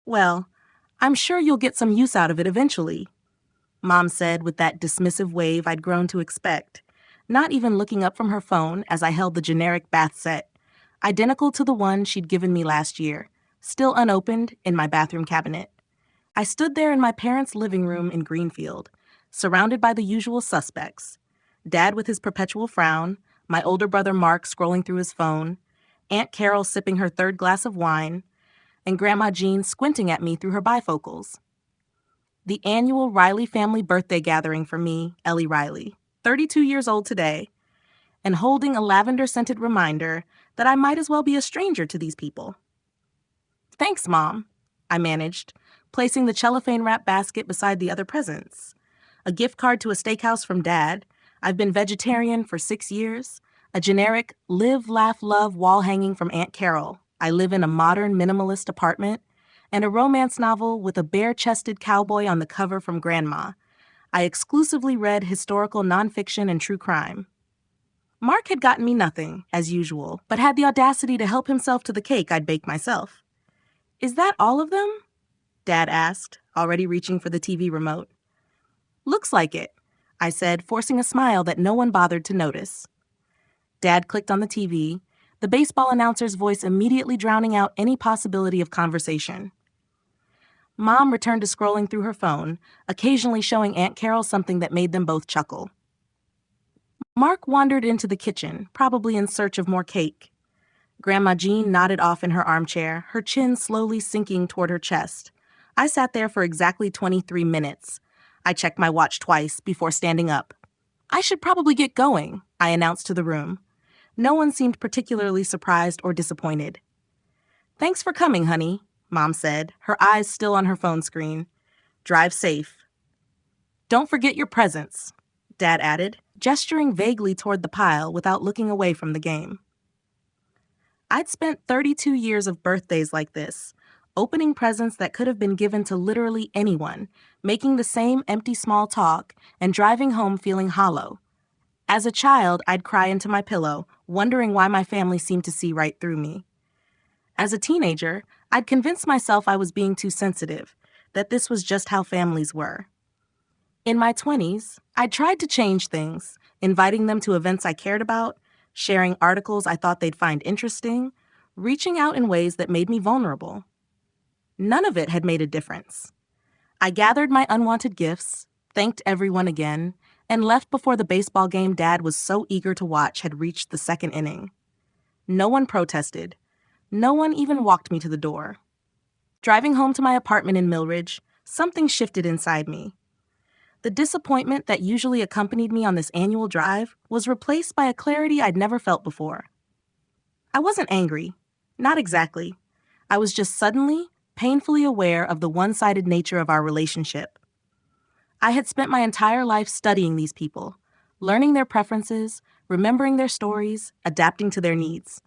Well, I'm sure you'll get some use out of it eventually, Mom said with that dismissive wave I'd grown to expect, not even looking up from her phone as I held the generic bath set, identical to the one she'd given me last year, still unopened in my bathroom cabinet. I stood there in my parents' living room in Greenfield, surrounded by the usual suspects. Dad with his perpetual frown, my older brother Mark scrolling through his phone, Aunt Carol sipping her third glass of wine, and Grandma Jean squinting at me through her bifocals. The annual Riley family birthday gathering for me, Ellie Riley, 32 years old today, and holding a lavender-scented reminder that I might as well be a stranger to these people. Thanks, Mom, I managed, placing the cellophane wrap basket beside the other presents. A gift card to a steakhouse from Dad. I've been vegetarian for 6 years. A generic live, laugh, love wall hanging from Aunt Carol. I live in a modern minimalist apartment. And a romance novel with a bare-chested cowboy on the cover from Grandma. I exclusively read historical nonfiction and true crime. Mark had gotten me nothing, as usual, but had the audacity to help himself to the cake I'd baked myself. Is that all of them? Dad asked, already reaching for the TV remote. Looks like it, I said, forcing a smile that no one bothered to notice. Dad clicked on the TV, the baseball announcer's voice immediately drowning out any possibility of conversation. Mom returned to scrolling through her phone, occasionally showing Aunt Carol something that made them both chuckle. Mark wandered into the kitchen, probably in search of more cake. Grandma Jean nodded off in her armchair, her chin slowly sinking toward her chest. I sat there for exactly 23 minutes. I checked my watch twice before standing up. I should probably get going, I announced to the room. No one seemed particularly surprised or disappointed. Thanks for coming, honey, Mom said, her eyes still on her phone screen. Drive safe. Don't forget your presents, Dad added, gesturing vaguely toward the pile without looking away from the game. I'd spent 32 years of birthdays like this, opening presents that could have been given to literally anyone, making the same empty small talk, and driving home feeling hollow. As a child, I'd cry into my pillow, wondering why my family seemed to see right through me. As a teenager, I'd convinced myself I was being too sensitive, that this was just how families were. In my 20s, I tried to change things, inviting them to events I cared about, sharing articles I thought they'd find interesting, reaching out in ways that made me vulnerable. None of it had made a difference. I gathered my unwanted gifts, thanked everyone again, and left before the baseball game Dad was so eager to watch had reached the second inning. No one protested. No one even walked me to the door. Driving home to my apartment in Millridge, something shifted inside me. The disappointment that usually accompanied me on this annual drive was replaced by a clarity I'd never felt before. I wasn't angry. Not exactly. I was just suddenly, painfully aware of the one-sided nature of our relationship. I had spent my entire life studying these people, learning their preferences, remembering their stories, adapting to their needs.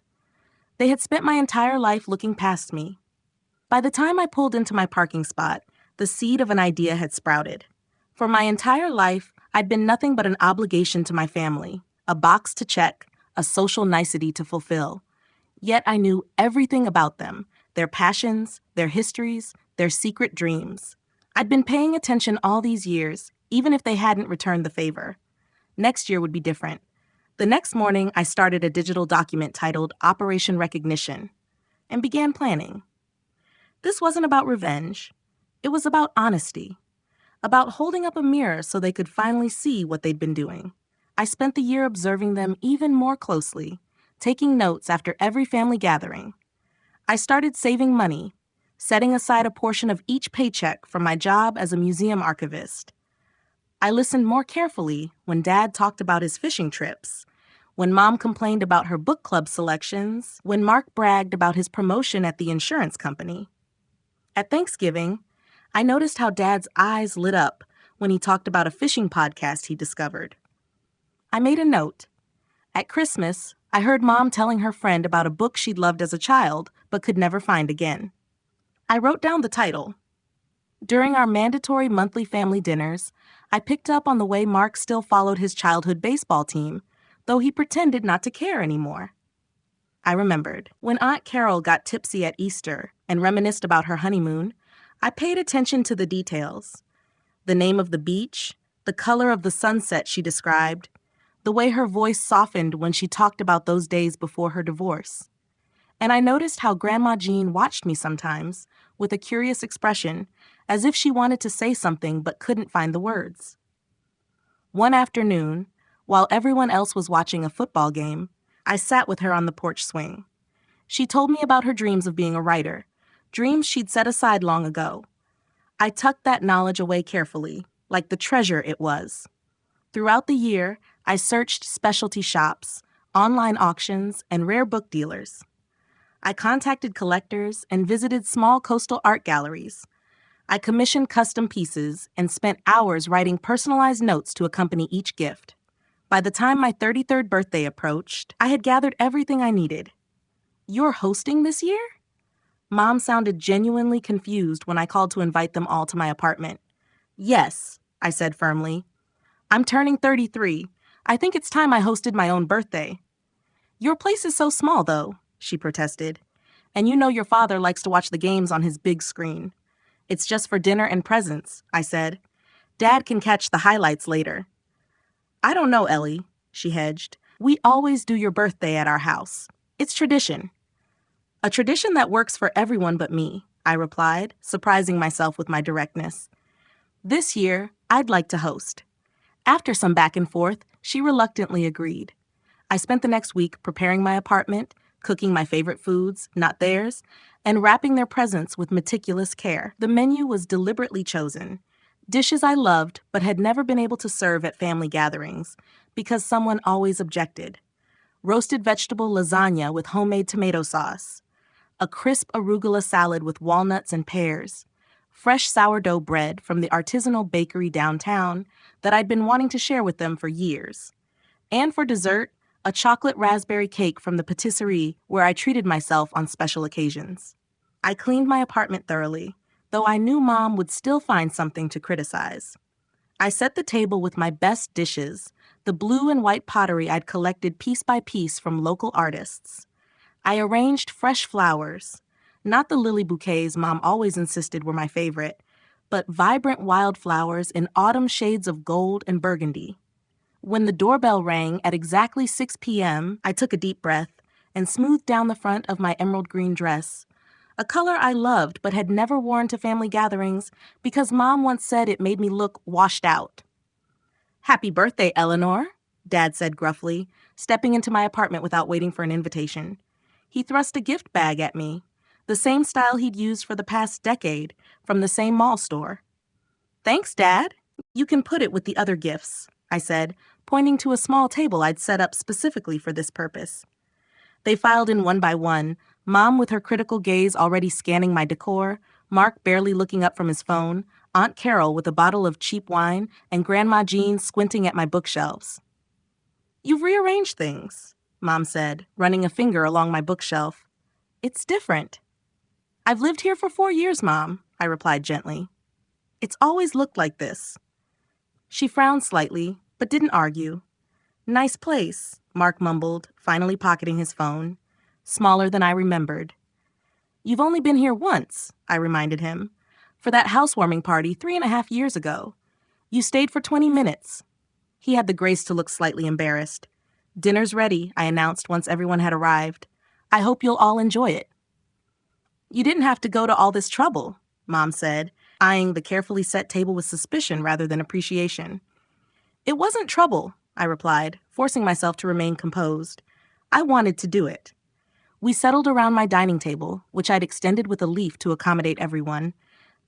They had spent my entire life looking past me. By the time I pulled into my parking spot, the seed of an idea had sprouted. For my entire life, I'd been nothing but an obligation to my family, a box to check, a social nicety to fulfill. Yet I knew everything about them, their passions, their histories, their secret dreams. I'd been paying attention all these years, even if they hadn't returned the favor. Next year would be different. The next morning, I started a digital document titled Operation Recognition and began planning. This wasn't about revenge. It was about honesty. About holding up a mirror so they could finally see what they'd been doing. I spent the year observing them even more closely, taking notes after every family gathering. I started saving money, setting aside a portion of each paycheck from my job as a museum archivist. I listened more carefully when Dad talked about his fishing trips, when Mom complained about her book club selections, when Mark bragged about his promotion at the insurance company. At Thanksgiving, I noticed how Dad's eyes lit up when he talked about a fishing podcast he discovered. I made a note. At Christmas, I heard Mom telling her friend about a book she'd loved as a child but could never find again. I wrote down the title. During our mandatory monthly family dinners, I picked up on the way Mark still followed his childhood baseball team, though he pretended not to care anymore. I remembered when Aunt Carol got tipsy at Easter and reminisced about her honeymoon, I paid attention to the details: the name of the beach, the color of the sunset she described, the way her voice softened when she talked about those days before her divorce. And I noticed how Grandma Jean watched me sometimes, with a curious expression, as if she wanted to say something but couldn't find the words. One afternoon, while everyone else was watching a football game, I sat with her on the porch swing. She told me about her dreams of being a writer, dreams she'd set aside long ago. I tucked that knowledge away carefully, like the treasure it was. Throughout the year, I searched specialty shops, online auctions, and rare book dealers. I contacted collectors and visited small coastal art galleries. I commissioned custom pieces and spent hours writing personalized notes to accompany each gift. By the time my 33rd birthday approached, I had gathered everything I needed. "You're hosting this year?" Mom sounded genuinely confused when I called to invite them all to my apartment. "Yes," I said firmly. "I'm turning 33. I think it's time I hosted my own birthday." "Your place is so small, though," she protested. "And you know your father likes to watch the games on his big screen." "It's just for dinner and presents," I said. "Dad can catch the highlights later." "I don't know, Ellie," she hedged. "We always do your birthday at our house. It's tradition." "A tradition that works for everyone but me," I replied, surprising myself with my directness. "This year, I'd like to host." After some back and forth, she reluctantly agreed. I spent the next week preparing my apartment, cooking my favorite foods, not theirs, and wrapping their presents with meticulous care. The menu was deliberately chosen. Dishes I loved but had never been able to serve at family gatherings because someone always objected. Roasted vegetable lasagna with homemade tomato sauce, a crisp arugula salad with walnuts and pears, fresh sourdough bread from the artisanal bakery downtown that I'd been wanting to share with them for years. And for dessert, a chocolate raspberry cake from the patisserie where I treated myself on special occasions. I cleaned my apartment thoroughly, though I knew Mom would still find something to criticize. I set the table with my best dishes, the blue and white pottery I'd collected piece by piece from local artists. I arranged fresh flowers, not the lily bouquets Mom always insisted were my favorite, but vibrant wildflowers in autumn shades of gold and burgundy. When the doorbell rang at exactly 6 p.m., I took a deep breath and smoothed down the front of my emerald green dress, a color I loved but had never worn to family gatherings because Mom once said it made me look washed out. "Happy birthday, Eleanor," Dad said gruffly, stepping into my apartment without waiting for an invitation. He thrust a gift bag at me, the same style he'd used for the past decade, from the same mall store. "Thanks, Dad. You can put it with the other gifts," I said, pointing to a small table I'd set up specifically for this purpose. They filed in one by one, Mom with her critical gaze already scanning my decor, Mark barely looking up from his phone, Aunt Carol with a bottle of cheap wine, and Grandma Jean squinting at my bookshelves. "You've rearranged things," Mom said, running a finger along my bookshelf. "It's different." "I've lived here for 4 years, Mom," I replied gently. "It's always looked like this." She frowned slightly, but didn't argue. "Nice place," Mark mumbled, finally pocketing his phone. "Smaller than I remembered." "You've only been here once," I reminded him. "For that housewarming party 3.5 years ago. You stayed for 20 minutes. He had the grace to look slightly embarrassed. "Dinner's ready," I announced once everyone had arrived. "I hope you'll all enjoy it." "You didn't have to go to all this trouble," Mom said, eyeing the carefully set table with suspicion rather than appreciation. "It wasn't trouble," I replied, forcing myself to remain composed. "I wanted to do it." We settled around my dining table, which I'd extended with a leaf to accommodate everyone.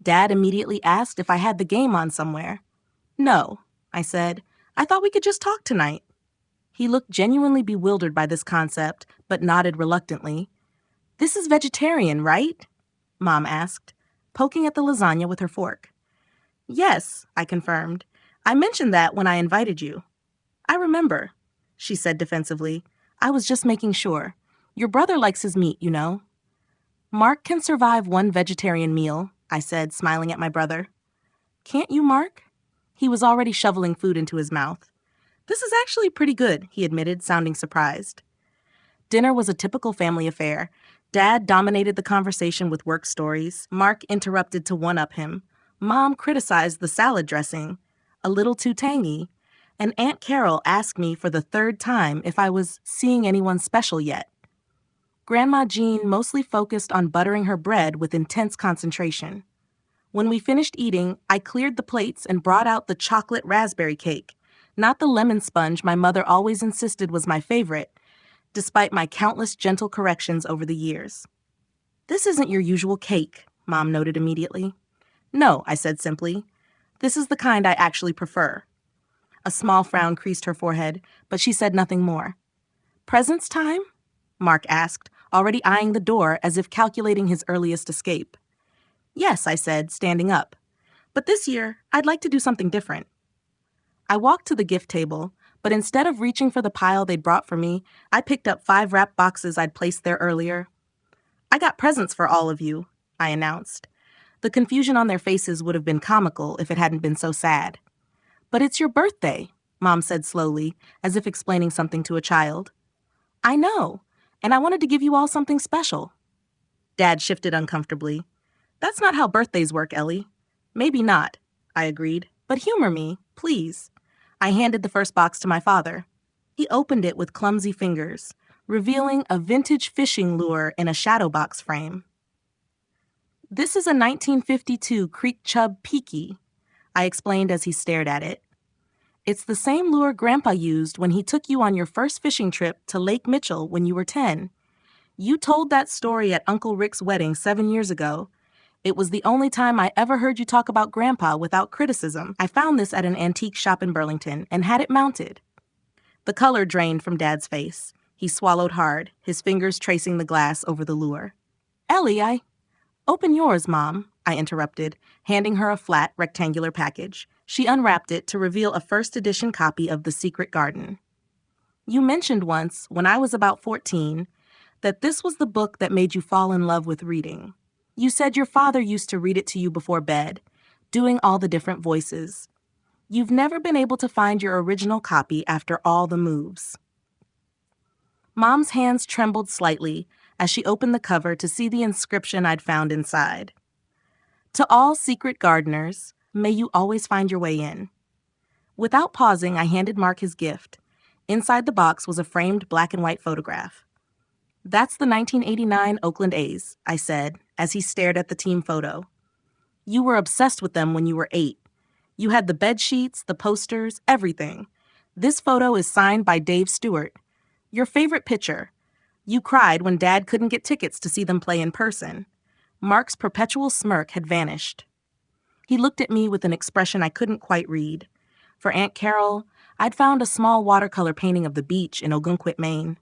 Dad immediately asked if I had the game on somewhere. "No," I said. "I thought we could just talk tonight." He looked genuinely bewildered by this concept, but nodded reluctantly. "This is vegetarian, right?" Mom asked, poking at the lasagna with her fork. "Yes," I confirmed. "I mentioned that when I invited you." "I remember," she said defensively. "I was just making sure. Your brother likes his meat, you know." "Mark can survive one vegetarian meal," I said, smiling at my brother. "Can't you, Mark?" He was already shoveling food into his mouth. "This is actually pretty good," he admitted, sounding surprised. Dinner was a typical family affair. Dad dominated the conversation with work stories. Mark interrupted to one-up him. Mom criticized the salad dressing, a little too tangy. And Aunt Carol asked me for the third time if I was seeing anyone special yet. Grandma Jean mostly focused on buttering her bread with intense concentration. When we finished eating, I cleared the plates and brought out the chocolate raspberry cake, not the lemon sponge my mother always insisted was my favorite, despite my countless gentle corrections over the years. "This isn't your usual cake," Mom noted immediately. "No," I said simply. "This is the kind I actually prefer." A small frown creased her forehead, but she said nothing more. "Presents time?" Mark asked, already eyeing the door as if calculating his earliest escape. "Yes," I said, standing up. "But this year, I'd like to do something different." I walked to the gift table, but instead of reaching for the pile they'd brought for me, I picked up 5 wrapped boxes I'd placed there earlier. "I got presents for all of you," I announced. The confusion on their faces would have been comical if it hadn't been so sad. "But it's your birthday," Mom said slowly, as if explaining something to a child. "I know, and I wanted to give you all something special." Dad shifted uncomfortably. "That's not how birthdays work, Ellie." "Maybe not," I agreed, "but humor me, please." I handed the first box to my father. He opened it with clumsy fingers, revealing a vintage fishing lure in a shadow box frame. "This is a 1952 creek chub peaky," I explained as he stared at it. "It's the same lure Grandpa used when he took you on your first fishing trip to Lake Mitchell when you were 10. You told that story at Uncle Rick's wedding 7 years ago. It was the only time I ever heard you talk about Grandpa without criticism. I found this at an antique shop in Burlington and had it mounted." The color drained from Dad's face. He swallowed hard, his fingers tracing the glass over the lure. "Ellie, Open yours, Mom," I interrupted, handing her a flat, rectangular package. She unwrapped it to reveal a first edition copy of The Secret Garden. "You mentioned once, when I was about 14, that this was the book that made you fall in love with reading. You said your father used to read it to you before bed, doing all the different voices. You've never been able to find your original copy after all the moves." Mom's hands trembled slightly as she opened the cover to see the inscription I'd found inside. "To all secret gardeners, may you always find your way in." Without pausing, I handed Mark his gift. Inside the box was a framed black and white photograph. "That's the 1989 Oakland A's," I said, as he stared at the team photo. "You were obsessed with them when you were 8. You had the bed sheets, the posters, everything. This photo is signed by Dave Stewart. Your favorite pitcher. You cried when Dad couldn't get tickets to see them play in person." Mark's perpetual smirk had vanished. He looked at me with an expression I couldn't quite read. For Aunt Carol, I'd found a small watercolor painting of the beach in Ogunquit, Maine.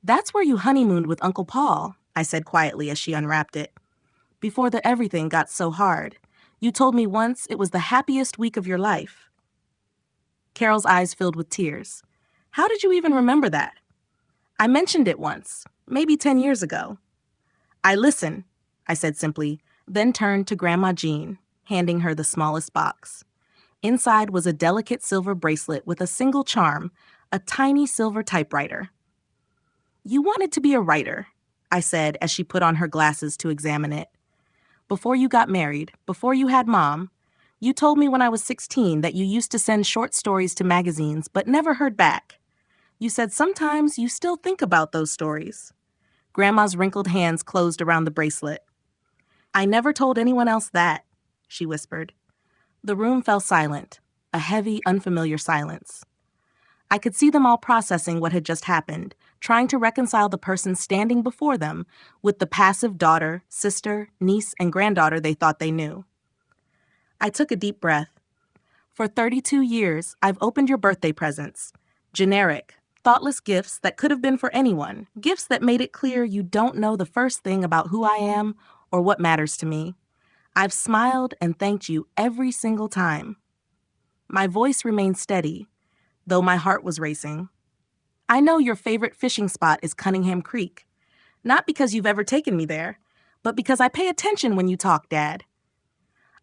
"That's where you honeymooned with Uncle Paul," I said quietly as she unwrapped it. "Before the everything got so hard. You told me once it was the happiest week of your life." Carol's eyes filled with tears. "How did you even remember that?" "I mentioned it once, maybe 10 years ago." "I listen," I said simply, then turned to Grandma Jean, handing her the smallest box. Inside was a delicate silver bracelet with a single charm, a tiny silver typewriter. "You wanted to be a writer," I said as she put on her glasses to examine it. "Before you got married, before you had Mom, you told me when I was 16 that you used to send short stories to magazines but never heard back. You said sometimes you still think about those stories." Grandma's wrinkled hands closed around the bracelet. "I never told anyone else that," she whispered. The room fell silent, a heavy, unfamiliar silence. I could see them all processing what had just happened, trying to reconcile the person standing before them with the passive daughter, sister, niece, and granddaughter they thought they knew. I took a deep breath. "For 32 years, I've opened your birthday presents. Generic, thoughtless gifts that could have been for anyone. Gifts that made it clear you don't know the first thing about who I am or what matters to me. I've smiled and thanked you every single time." My voice remained steady, though my heart was racing. "I know your favorite fishing spot is Cunningham Creek. Not because you've ever taken me there, but because I pay attention when you talk, Dad.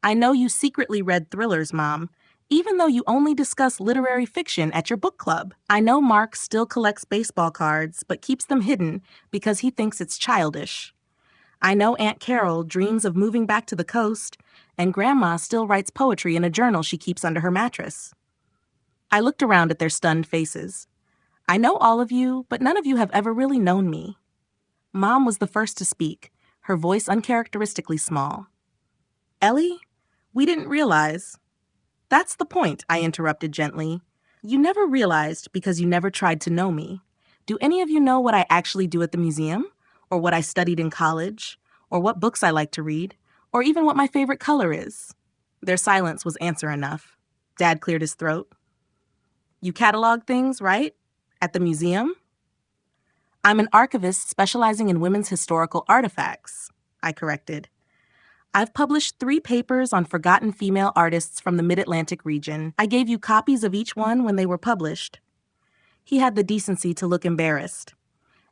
I know you secretly read thrillers, Mom, Even though you only discuss literary fiction at your book club. I know Mark still collects baseball cards, but keeps them hidden because he thinks it's childish. I know Aunt Carol dreams of moving back to the coast, and Grandma still writes poetry in a journal she keeps under her mattress. I looked around at their stunned faces. I know all of you, but none of you have ever really known me. Mom was the first to speak, her voice uncharacteristically small. Ellie, we didn't realize. That's the point, I interrupted gently. You never realized because you never tried to know me. Do any of you know what I actually do at the museum? Or what I studied in college? Or what books I like to read? Or even what my favorite color is? Their silence was answer enough. Dad cleared his throat. You catalog things, right? At the museum? I'm an archivist specializing in women's historical artifacts, I corrected. I've published 3 papers on forgotten female artists from the Mid-Atlantic region. I gave you copies of each one when they were published. He had the decency to look embarrassed.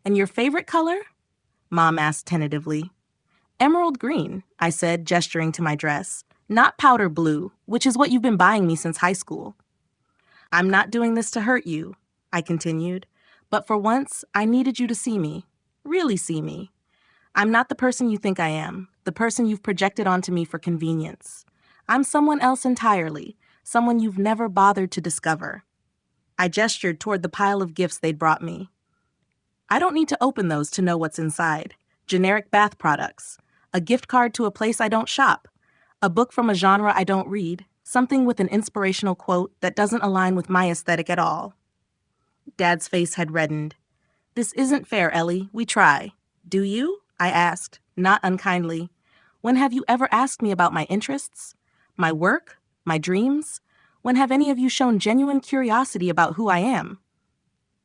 And your favorite color? Mom asked tentatively. Emerald green, I said, gesturing to my dress. Not powder blue, which is what you've been buying me since high school. I'm not doing this to hurt you, I continued. But for once, I needed you to see me. Really see me. I'm not the person you think I am, the person you've projected onto me for convenience. I'm someone else entirely, someone you've never bothered to discover. I gestured toward the pile of gifts they'd brought me. I don't need to open those to know what's inside. Generic bath products, a gift card to a place I don't shop, a book from a genre I don't read, something with an inspirational quote that doesn't align with my aesthetic at all. Dad's face had reddened. This isn't fair, Ellie. We try. Do you? I asked, not unkindly. When have you ever asked me about my interests? My work? My dreams? When have any of you shown genuine curiosity about who I am?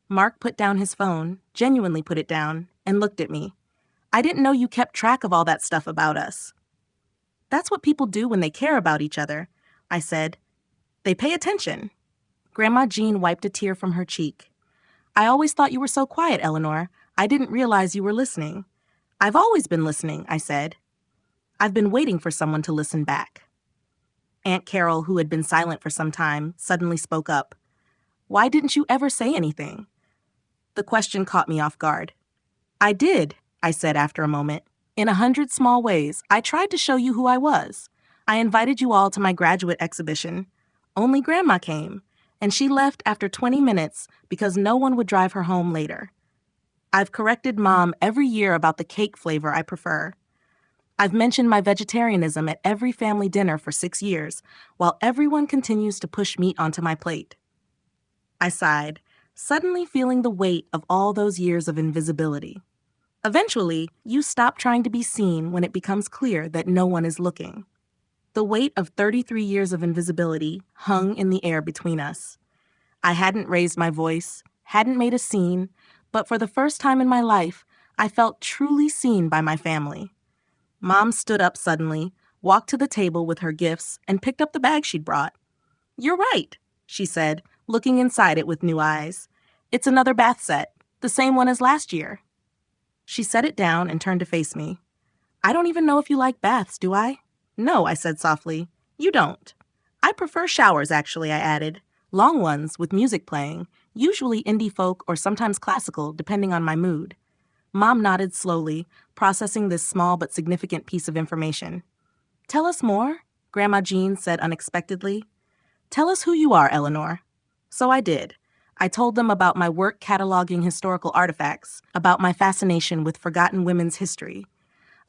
Mark put down his phone, genuinely put it down, and looked at me. I didn't know you kept track of all that stuff about us. That's what people do when they care about each other, I said. They pay attention. Grandma Jean wiped a tear from her cheek. I always thought you were so quiet, Eleanor. I didn't realize you were listening. I've always been listening, I said. I've been waiting for someone to listen back. Aunt Carol, who had been silent for some time, suddenly spoke up. Why didn't you ever say anything? The question caught me off guard. I did, I said after a moment. In 100 small ways, I tried to show you who I was. I invited you all to my graduate exhibition. Only Grandma came, and she left after 20 minutes because no one would drive her home later. I've corrected Mom every year about the cake flavor I prefer. I've mentioned my vegetarianism at every family dinner for 6 years, while everyone continues to push meat onto my plate. I sighed, suddenly feeling the weight of all those years of invisibility. Eventually, you stop trying to be seen when it becomes clear that no one is looking. The weight of 33 years of invisibility hung in the air between us. I hadn't raised my voice, hadn't made a scene, but for the first time in my life, I felt truly seen by my family. Mom stood up suddenly, walked to the table with her gifts, and picked up the bag she'd brought. You're right, she said, looking inside it with new eyes. It's another bath set, the same one as last year. She set it down and turned to face me. I don't even know if you like baths, do I? No, I said softly. You don't. I prefer showers, actually, I added. Long ones with music playing, usually indie folk or sometimes classical, depending on my mood. Mom nodded slowly, processing this small but significant piece of information. Tell us more, Grandma Jean said unexpectedly. Tell us who you are, Eleanor. So I did. I told them about my work cataloging historical artifacts, about my fascination with forgotten women's history,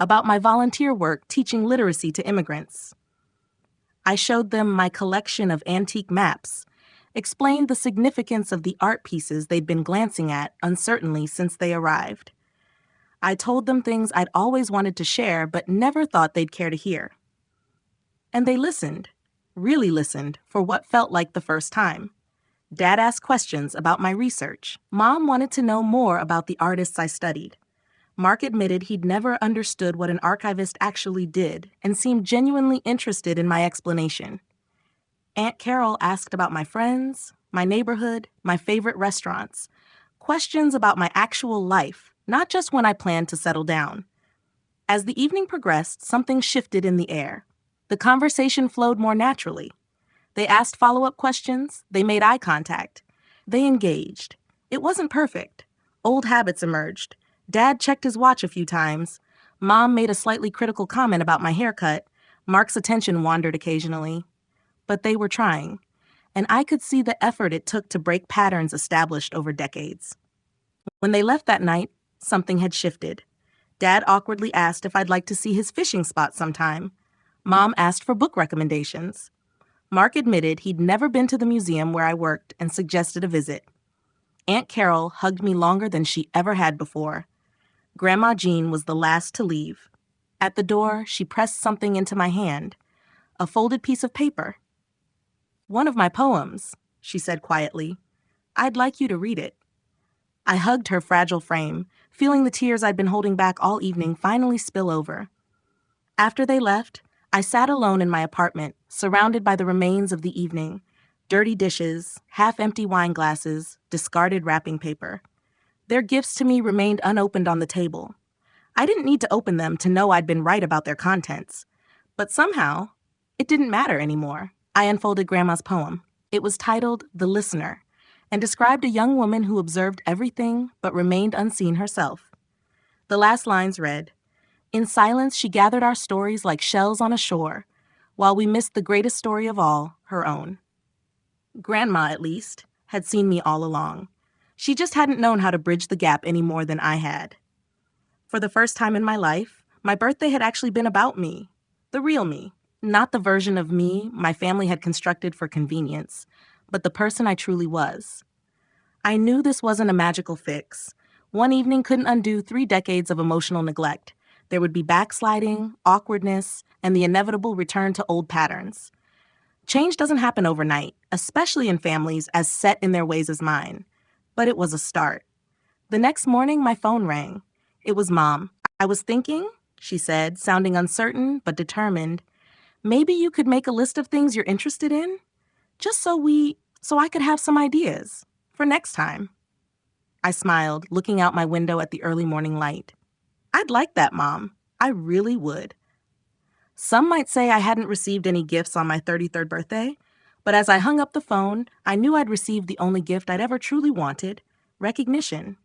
about my volunteer work teaching literacy to immigrants. I showed them my collection of antique maps, explained the significance of the art pieces they'd been glancing at uncertainly since they arrived. I told them things I'd always wanted to share but never thought they'd care to hear. And they listened, really listened, for what felt like the first time. Dad asked questions about my research. Mom wanted to know more about the artists I studied. Mark admitted he'd never understood what an archivist actually did and seemed genuinely interested in my explanation. Aunt Carol asked about my friends, my neighborhood, my favorite restaurants, questions about my actual life, not just when I planned to settle down. As the evening progressed, something shifted in the air. The conversation flowed more naturally. They asked follow-up questions. They made eye contact. They engaged. It wasn't perfect. Old habits emerged. Dad checked his watch a few times. Mom made a slightly critical comment about my haircut. Mark's attention wandered occasionally. But they were trying, and I could see the effort it took to break patterns established over decades. When they left that night, something had shifted. Dad awkwardly asked if I'd like to see his fishing spot sometime. Mom asked for book recommendations. Mark admitted he'd never been to the museum where I worked and suggested a visit. Aunt Carol hugged me longer than she ever had before. Grandma Jean was the last to leave. At the door, she pressed something into my hand, a folded piece of paper. "One of my poems," she said quietly. "I'd like you to read it." I hugged her fragile frame, feeling the tears I'd been holding back all evening finally spill over. After they left, I sat alone in my apartment, surrounded by the remains of the evening: dirty dishes, half-empty wine glasses, discarded wrapping paper. Their gifts to me remained unopened on the table. I didn't need to open them to know I'd been right about their contents. But somehow, it didn't matter anymore. I unfolded Grandma's poem. It was titled "The Listener," and described a young woman who observed everything but remained unseen herself. The last lines read, "In silence she gathered our stories like shells on a shore, while we missed the greatest story of all, her own." Grandma, at least, had seen me all along. She just hadn't known how to bridge the gap any more than I had. For the first time in my life, my birthday had actually been about me. The real me. Not the version of me my family had constructed for convenience, but the person I truly was. I knew this wasn't a magical fix. One evening couldn't undo 3 decades of emotional neglect. There would be backsliding, awkwardness, and the inevitable return to old patterns. Change doesn't happen overnight, especially in families as set in their ways as mine. But it was a start. The next morning, my phone rang. It was Mom. "I was thinking," she said, sounding uncertain but determined, "maybe you could make a list of things you're interested in, just so I could have some ideas for next time." I smiled, looking out my window at the early morning light. "I'd like that, Mom. I really would." Some might say I hadn't received any gifts on my 33rd birthday, but as I hung up the phone, I knew I'd received the only gift I'd ever truly wanted: recognition.